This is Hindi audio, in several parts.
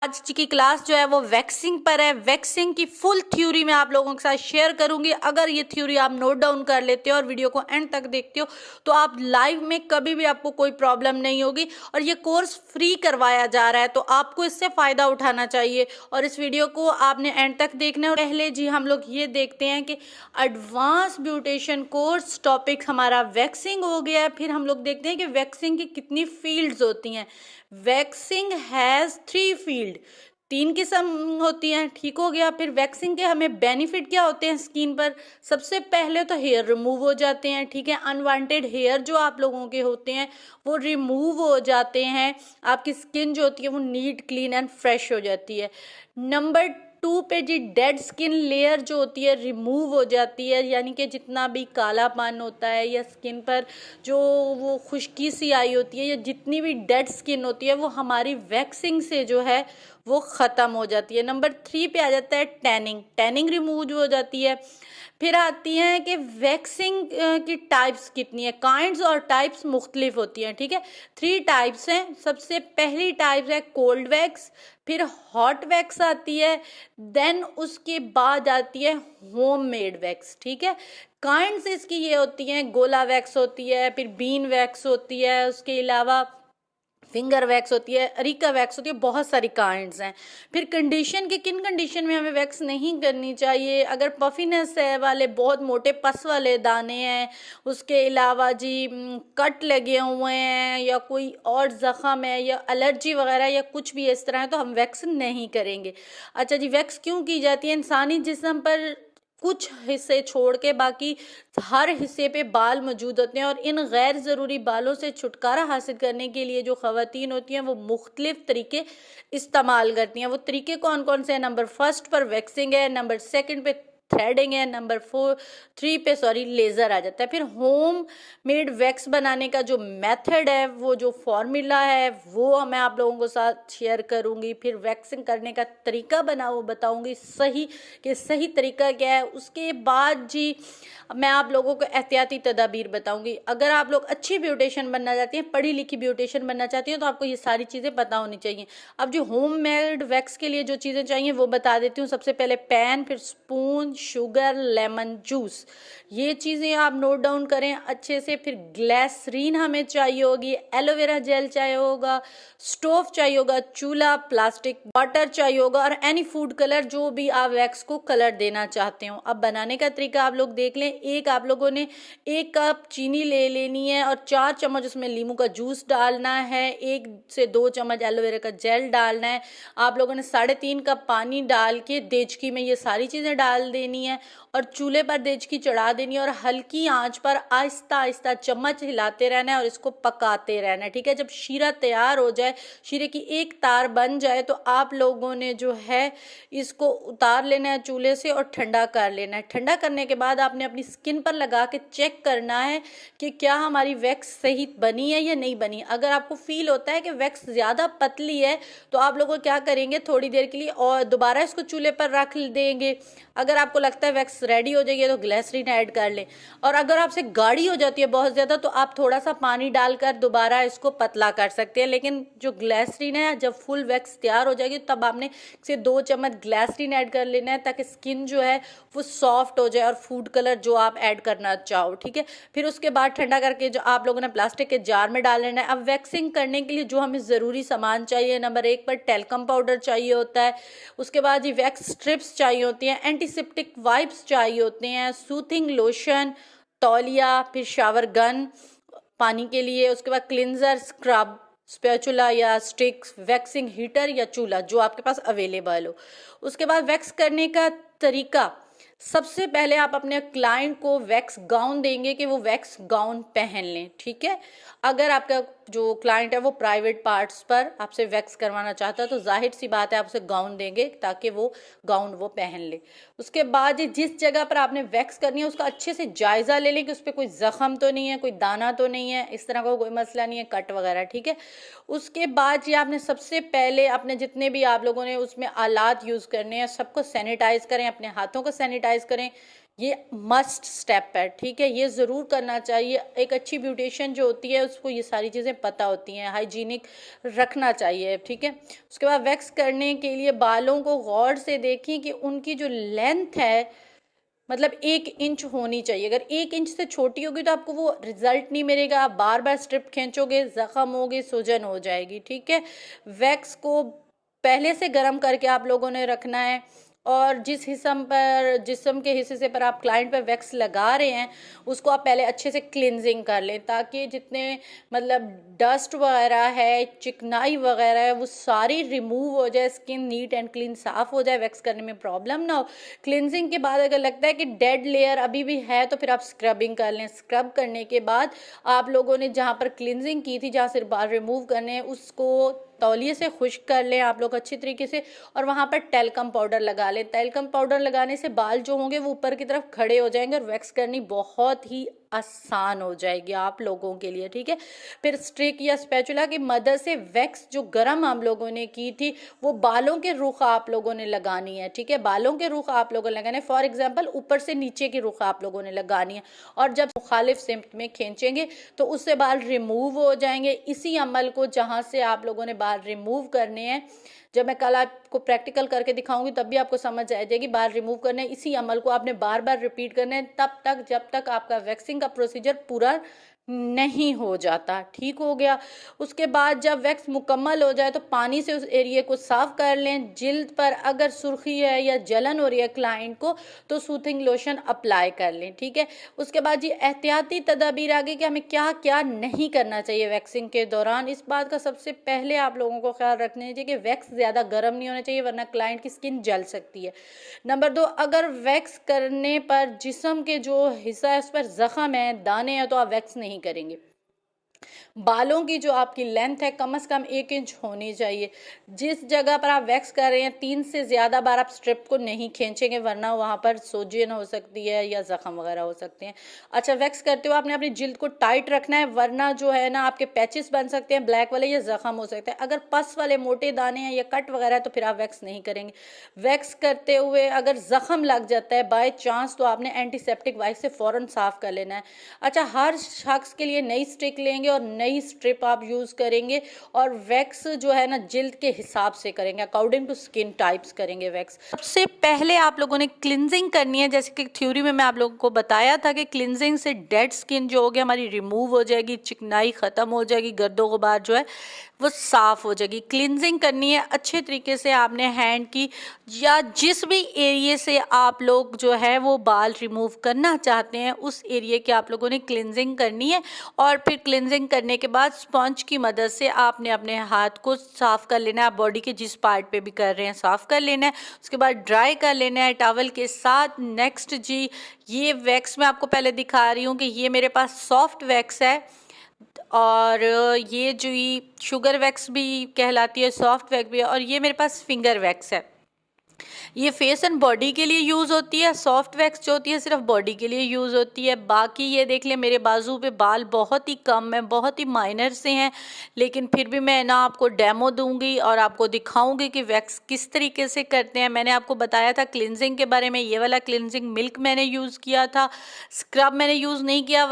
आज की क्लास जो है वो वैक्सिंग पर है। वैक्सिंग की फुल थ्योरी मैं आप लोगों के साथ शेयर करूंगी। अगर ये थ्योरी आप नोट डाउन कर लेते हो और वीडियो को एंड तक देखते हो तो आप लाइव में कभी भी आपको कोई प्रॉब्लम नहीं होगी। और ये कोर्स फ्री करवाया जा रहा है तो आपको इससे फायदा उठाना चाहिए और इस वीडियो को आपने एंड तक देखना है। पहले जी हम लोग ये देखते हैं कि एडवांस ब्यूटेशन कोर्स टॉपिक हमारा वैक्सिंग हो गया है। फिर हम लोग देखते हैं कि वैक्सिंग की कितनी फील्ड्स होती हैं। वैक्सिंग हैज 3 फील्ड, 3 किस्म होती हैं। ठीक हो गया। फिर वैक्सिंग के हमें बेनिफिट क्या होते हैं स्किन पर। सबसे पहले तो हेयर रिमूव हो जाते हैं। ठीक है, अनवांटेड हेयर जो आप लोगों के होते हैं वो रिमूव हो जाते हैं। आपकी स्किन जो होती है वो नीट क्लीन एंड फ्रेश हो जाती है। नंबर 2 पे जी डेड स्किन लेयर जो होती है रिमूव हो जाती है, यानी कि जितना भी कालापन होता है या स्किन पर जो वो खुश्की सी आई होती है या जितनी भी डेड स्किन होती है वो हमारी वैक्सिंग से जो है वो ख़त्म हो जाती है। नंबर 3 पे आ जाता है टैनिंग, टैनिंग रिमूव हो जाती है। फिर आती हैं कि वैक्सिंग की टाइप्स कितनी है, काइंड्स और टाइप्स मुख्तलिफ होती हैं। ठीक है, 3 टाइप्स हैं। सबसे पहली टाइप है कोल्ड वैक्स, फिर हॉट वैक्स आती है, देन उसके बाद आती है होम मेड वैक्स। ठीक है, काइंड्स इसकी ये होती हैं, गोला वैक्स होती है, फिर बीन वैक्स होती है, उसके अलावा फिंगर वैक्स होती है, अरीका वैक्स होती है, बहुत सारी काइंड्स हैं। फिर कंडीशन के किन कंडीशन में हमें वैक्स नहीं करनी चाहिए, अगर पफीनेस है वाले बहुत मोटे पस वाले दाने हैं, उसके अलावा जी कट लगे हुए हैं या कोई और ज़ख़म है या एलर्जी वगैरह या कुछ भी इस तरह है तो हम वैक्स नहीं करेंगे। अच्छा जी, वैक्स क्यों की जाती है? इंसानी जिस्म पर कुछ हिस्से छोड़ के बाकी हर हिस्से पे बाल मौजूद होते हैं और इन गैर ज़रूरी बालों से छुटकारा हासिल करने के लिए जो ख़वातीन होती हैं वो मुख्तलिफ तरीके इस्तेमाल करती हैं। वो तरीके कौन कौन से हैं? नंबर 1 पर वैक्सिंग है, नंबर 2 पे थ्रेडिंग है, नंबर 3 पे लेज़र आ जाता है। फिर होम मेड वैक्स बनाने का जो मेथड है, वो जो फॉर्मूला है वो मैं आप लोगों के साथ शेयर करूँगी। फिर वैक्सिंग करने का तरीका बताऊँगी सही कि सही तरीका क्या है। उसके बाद जी मैं आप लोगों को एहतियाती तदाबीर बताऊंगी। अगर आप लोग अच्छी ब्यूटिशियन बनना चाहती हैं, पढ़ी लिखी ब्यूटिशियन बनना चाहती हैं तो आपको ये सारी चीज़ें पता होनी चाहिए। अब जो होम मेड वैक्स के लिए जो चीज़ें चाहिए वो बता देती हूँ। सबसे पहले पैन, फिर स्पून, शुगर, लेमन जूस, ये चीज़ें आप नोट डाउन करें अच्छे से। फिर ग्लिसरीन हमें चाहिए होगी, एलोवेरा जेल चाहिए होगा, स्टोव चाहिए होगा, चूल्हा, प्लास्टिक, वाटर चाहिए होगा और एनी फूड कलर जो भी आप वैक्स को कलर देना चाहते हो। अब बनाने का तरीका आप लोग देख लें। एक आप लोगों ने 1 कप चीनी ले लेनी है और 4 चम्मच उसमें नींबू का जूस डालना है, 1 से 2 चम्मच एलोवेरा का जेल डालना है। आप लोगों ने 3.5 कप पानी डाल के देचकी में ये सारी चीज़ें डाल देनी है और चूल्हे पर देचकी चढ़ा देनी है और हल्की आंच पर आहिस्ता आहिस्ता चम्मच हिलाते रहना है और इसको पकाते रहना है। ठीक है, जब शीरा तैयार हो जाए, शीरे की एक तार बन जाए तो आप लोगों ने जो है इसको उतार लेना है चूल्हे से और ठंडा कर लेना है। ठंडा करने के बाद आपने अपनी स्किन पर लगा के चेक करना है कि क्या हमारी वैक्स सही बनी है या नहीं बनी। अगर आपको फील होता है कि वैक्स ज़्यादा पतली है तो आप लोग क्या करेंगे, थोड़ी देर के लिए और दोबारा इसको चूल्हे पर रख देंगे। अगर आपको लगता है वैक्स रेडी हो जाएगी तो ग्लिसरीन ऐड कर लें। और अगर आपसे गाढ़ी हो जाती है बहुत ज़्यादा तो आप थोड़ा सा पानी डालकर दोबारा इसको पतला कर सकते हैं। लेकिन जो ग्लिसरीन है, जब फुल वैक्स तैयार हो जाएगी तब आपने इसे 2 चम्मच ग्लिसरीन ऐड कर लेना है ताकि स्किन जो है वो सॉफ्ट हो जाए और फूड कलर जो आप ऐड करना चाहो। ठीक है, फिर उसके बाद ठंडा करके जो आप लोगों ने प्लास्टिक के जार में डाल लेना है। अब वैक्सिंग करने के लिए जो हमें ज़रूरी सामान चाहिए, नंबर 1 पर टेल्कम पाउडर चाहिए होता है। उसके बाद ये वैक्स स्ट्रिप्स चाहिए होती हैं, एंटीसेप्टिक वाइप्स चाहिए होते हैं, सूथिंग लोशन, तौलिया, फिर शावर गन पानी के लिए, उसके बाद क्लिनजर, स्क्रब, स्पैचुला या स्टिक्स, वैक्सिंग हीटर या चूल्हा जो आपके पास अवेलेबल हो। उसके बाद वैक्स करने का तरीका, सबसे पहले आप अपने क्लाइंट को वैक्स गाउन देंगे कि वो वैक्स गाउन पहन लें। ठीक है, अगर आपका जो क्लाइंट है वो प्राइवेट पार्ट्स पर आपसे वैक्स करवाना चाहता है तो जाहिर सी बात है आप उसे गाउन देंगे ताकि वो गाउन वो पहन ले। उसके बाद जिस जगह पर आपने वैक्स करनी है उसका अच्छे से जायज़ा ले लें कि उस पर कोई ज़ख़म तो नहीं है, कोई दाना तो नहीं है, इस तरह का कोई मसला नहीं है, कट वगैरह। ठीक है, उसके बाद ये आपने सबसे पहले अपने जितने भी आप लोगों ने उसमें आलात यूज़ करने हैं सबको सैनिटाइज़ करें, अपने हाथों को सैनिटाइज़ करें, ये मस्ट स्टेप है, ठीक है, ये ज़रूर करना चाहिए। एक अच्छी ब्यूटिशियन जो होती है उसको ये सारी चीज़ें पता होती हैं, हाइजीनिक रखना चाहिए, ठीक है। उसके बाद वैक्स करने के लिए बालों को गौर से देखें कि उनकी जो लेंथ है मतलब 1 इंच होनी चाहिए। अगर 1 इंच से छोटी होगी तो आपको वो रिजल्ट नहीं मिलेगा, आप बार बार स्ट्रिप खींचोगे, ज़ख्म होगी, सूजन हो जाएगी, ठीक है। वैक्स को पहले से गर्म करके आप लोगों ने रखना है, और जिस्म के हिस्से से पर आप क्लाइंट पर वैक्स लगा रहे हैं उसको आप पहले अच्छे से क्लिनजिंग कर लें, ताकि जितने मतलब डस्ट वगैरह है, चिकनाई वगैरह है, वो सारी रिमूव हो जाए, स्किन नीट एंड क्लीन साफ़ हो जाए, वैक्स करने में प्रॉब्लम ना हो। क्लिनजिंग के बाद अगर लगता है कि डेड लेयर अभी भी है तो फिर आप स्क्रबिंग कर लें। स्क्रब करने के बाद आप लोगों ने जहाँ पर क्लिनजिंग की थी, जहाँ से बाल रिमूव करने हैं, उसको तौलिए से खुश्क कर लें आप लोग अच्छी तरीके से, और वहाँ पर टेल्कम पाउडर लगा लें। टेल्कम पाउडर लगाने से बाल जो होंगे वो ऊपर की तरफ खड़े हो जाएंगे और वैक्स करनी बहुत ही आसान हो जाएगी आप लोगों के लिए, ठीक है। फिर स्ट्रिक या स्पैचुला की मदद से वैक्स जो गरम आप लोगों ने की थी वो बालों के रुख आप लोगों ने लगानी है, ठीक है। बालों के रुख आप लोगों ने लगाने, फॉर एग्जांपल ऊपर से नीचे की रुख आप लोगों ने लगानी है, और जब मुखालिफ सिमत में खींचेंगे तो उससे बाल रिमूव हो जाएंगे। इसी अमल को जहाँ से आप लोगों ने बाल रिमूव करने हैं, जब मैं कल आपको प्रैक्टिकल करके दिखाऊंगी तब भी आपको समझ आ जाएगी। बाल रिमूव करने इसी अमल को आपने बार बार रिपीट करना है तब तक जब तक आपका वैक्सिंग का प्रोसीजर पूरा नहीं हो जाता, ठीक हो गया। उसके बाद जब वैक्स मुकम्मल हो जाए तो पानी से उस एरिया को साफ कर लें। जिल्द पर अगर सुर्खी है या जलन हो रही है क्लाइंट को तो सूथिंग लोशन अप्लाई कर लें, ठीक है। उसके बाद जी एहतियाती तदाबीर आगे कि हमें क्या क्या नहीं करना चाहिए वैक्सिंग के दौरान। इस बात का सबसे पहले आप लोगों को ख्याल रखना चाहिए कि वैक्स ज़्यादा गर्म नहीं होना चाहिए, वरना क्लाइंट की स्किन जल सकती है। नंबर 2, अगर वैक्स करने पर जिस्म के जो हिस्सा है उस पर ज़ख्म है, दाने हैं, तो आप वैक्स नहीं करेंगे। बालों की जो आपकी लेंथ है कम से कम 1 इंच होनी चाहिए। जिस जगह पर आप वैक्स कर रहे हैं 3 से ज़्यादा बार आप स्ट्रिप को नहीं खींचेंगे, वरना वहाँ पर सूजन हो सकती है या ज़ख्म वगैरह हो सकते हैं। अच्छा, वैक्स करते हुए आपने अपनी जिल्द को टाइट रखना है, वरना जो है ना आपके पैचेस बन सकते हैं ब्लैक वाले, या ज़ख्म हो सकते हैं। अगर पस वाले मोटे दाने हैं या कट वगैरह है तो फिर आप वैक्स नहीं करेंगे। वैक्स करते हुए अगर ज़ख्म लग जाता है बाय चांस तो आपने एंटीसेप्टिक वाइप से फ़ौरन साफ़ कर लेना है। अच्छा, हर शख्स के लिए नई स्टिक लेंगे और नई स्ट्रिप आप यूज़ करेंगे, और वैक्स जो है ना जिल्द के हिसाब से करेंगे, अकॉर्डिंग टू स्किन टाइप्स करेंगे वैक्स। सबसे पहले आप लोगों ने क्लिनजिंग करनी है, जैसे कि थ्योरी में मैं आप लोगों को बताया था कि क्लिनजिंग से डेड स्किन जो होगी हमारी रिमूव हो जाएगी, चिकनाई ख़त्म हो जाएगी, गर्दो गुबार जो है वो साफ़ हो जाएगी। क्लिनजिंग करनी है अच्छे तरीके से, आपने हैंड की या जिस भी एरिए से आप लोग जो है वो बाल रिमूव करना चाहते हैं उस एरिए की आप लोगों ने क्लिनजिंग करनी है। और फिर क्लिनजिंग करने के बाद स्पंज की मदद से आपने अपने हाथ को साफ़ कर लेना है। आप बॉडी के जिस पार्ट पे भी कर रहे हैं साफ़ कर लेना है, उसके बाद ड्राई कर लेना है टॉवल के साथ। नेक्स्ट जी, ये वैक्स मैं आपको पहले दिखा रही हूँ कि ये मेरे पास सॉफ्ट वैक्स है, और ये जो ये शुगर वैक्स भी कहलाती है, सॉफ्ट वैक्स भी है, और ये मेरे पास फिंगर वैक्स है। ये फेस एंड बॉडी के लिए यूज़ होती है। सॉफ्ट वैक्स जो होती है सिर्फ बॉडी के लिए यूज़ होती है। बाकी ये देख लें मेरे बाजू पे बाल बहुत ही कम है, बहुत ही माइनर से हैं, लेकिन फिर भी मैं ना आपको डेमो दूंगी और आपको दिखाऊंगी कि वैक्स किस तरीके से करते हैं। मैंने आपको बताया था क्लिनजिंग के बारे में, ये वाला क्लिनजिंग मिल्क मैंने यूज़ किया था, स्क्रब मैंने यूज़ नहीं किया।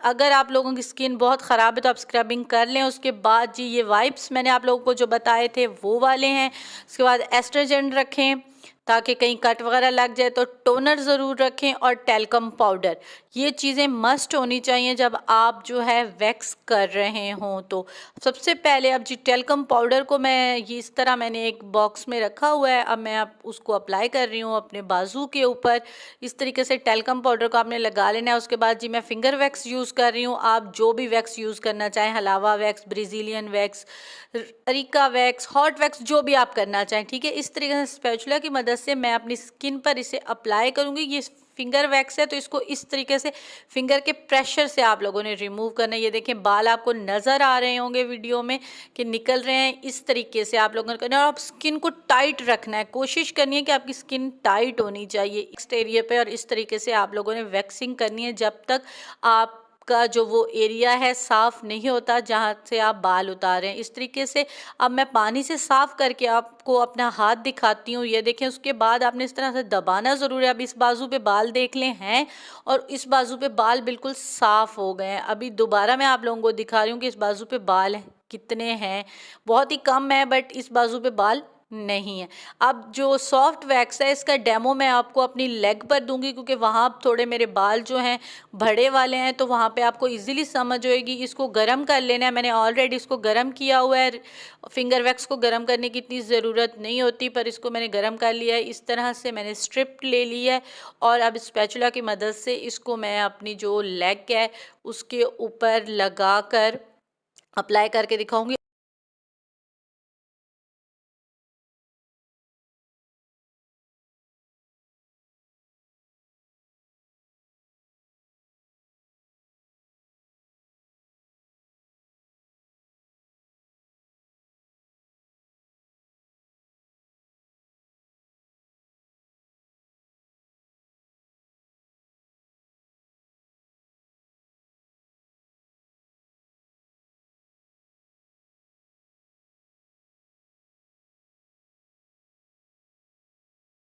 अगर आप लोगों की स्किन बहुत ख़राब है तो आप स्क्रबिंग कर लें। उसके बाद जी ये वाइप्स मैंने आप लोगों को जो बताए थे वो वाले हैं। उसके बाद एस्ट्रोजन रखें ताकि कहीं कट वगैरह लग जाए, तो टोनर ज़रूर रखें, और टेल्कम पाउडर, ये चीज़ें मस्ट होनी चाहिए जब आप जो है वैक्स कर रहे हों। तो सबसे पहले अब जी टेल्कम पाउडर को मैं ये इस तरह मैंने एक बॉक्स में रखा हुआ है, अब मैं उसको अप्लाई कर रही हूँ अपने बाजू के ऊपर। इस तरीके से टेल्कम पाउडर को आपने लगा लेना है। उसके बाद जी मैं फिंगर वैक्स यूज़ कर रही हूँ, आप जो भी वैक्स यूज़ करना चाहें, हलावा वैक्स, ब्राज़ीलियन वैक्स, अरिका वैक्स, हॉट वैक्स, जो भी आप करना चाहें, ठीक है। इस तरीके से स्पैचुला की मदद से मैं अपनी स्किन पर इसे अप्लाई करूंगी। ये फिंगर वैक्स है तो इसको इस तरीके से फिंगर के प्रेशर से आप लोगों ने रिमूव करना है। ये देखें बाल आपको नज़र आ रहे होंगे वीडियो में कि निकल रहे हैं, इस तरीके से आप लोगों ने करना है। और आप स्किन को टाइट रखना है, कोशिश करनी है कि आपकी स्किन टाइट होनी चाहिए इस एरिया पे, और इस तरीके से आप लोगों ने वैक्सिंग करनी है जब तक आप का जो वो एरिया है साफ़ नहीं होता जहाँ से आप बाल उतारें। इस तरीके से अब मैं पानी से साफ़ करके आपको अपना हाथ दिखाती हूँ। ये देखें, उसके बाद आपने इस तरह से दबाना ज़रूर है। अब इस बाजू पे बाल देख लें हैं और इस बाजू पे बाल बिल्कुल साफ़ हो गए हैं। अभी दोबारा मैं आप लोगों को दिखा रही हूँ कि इस बाजू पे बाल कितने हैं। बहुत ही कम है, बट इस बाजू पे बाल नहीं है। अब जो सॉफ्ट वैक्स है इसका डेमो मैं आपको अपनी लेग पर दूंगी, क्योंकि वहाँ थोड़े मेरे बाल जो हैं बड़े वाले हैं, तो वहाँ पे आपको इजीली समझ होएगी। इसको गर्म कर लेना है। मैंने ऑलरेडी इसको गर्म किया हुआ है। फिंगर वैक्स को गर्म करने की इतनी ज़रूरत नहीं होती, पर इसको मैंने गर्म कर लिया है। इस तरह से मैंने स्ट्रिप ले ली है और अब स्पैचुला की मदद से इसको मैं अपनी जो लेग है उसके ऊपर लगा कर अप्लाई करके दिखाऊंगी।